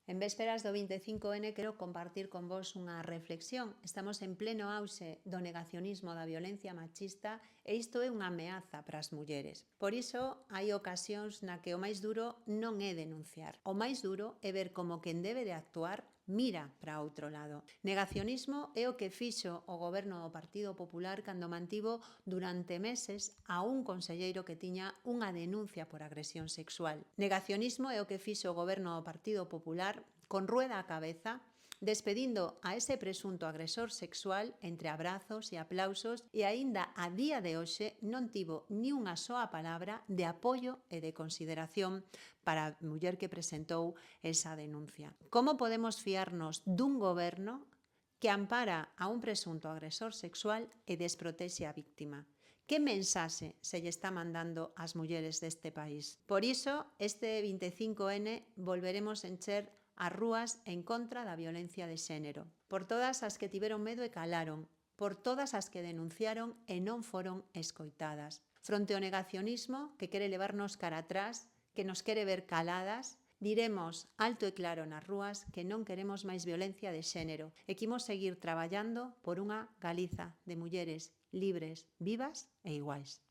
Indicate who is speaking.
Speaker 1: En vésperas do 25N quero compartir con vos unha reflexión. Estamos en pleno auxe do negacionismo da violencia machista e isto é unha ameaza para as mulleres. Por iso hai ocasións na que o máis duro non é denunciar. O máis duro é ver como quen debe de actuar mira para outro lado. Negacionismo é o que fixo o goberno do Partido Popular cando mantivo durante meses a un conselleiro que tiña unha denuncia por agresión sexual. Negacionismo é o que fixo o goberno do Partido Popular con Rueda á cabeza, despedindo a ese presunto agresor sexual entre abrazos e aplausos e aínda a día de hoxe non tivo ni unha soa palabra de apoio e de consideración para a muller que presentou esa denuncia. Como podemos fiarnos dun goberno que ampara a un presunto agresor sexual e desprotexe a víctima? Que mensaxe se lle está mandando ás mulleres deste país? Por iso, este 25N volveremos encher as rúas en contra da violencia de xénero. Por todas as que tiveron medo e calaron, por todas as que denunciaron e non foron escoitadas. Fronte ao negacionismo que quere levarnos cara atrás, que nos quere ver caladas, diremos alto e claro nas rúas que non queremos máis violencia de xénero e que imos seguir traballando por unha Galiza de mulleres libres, vivas e iguais.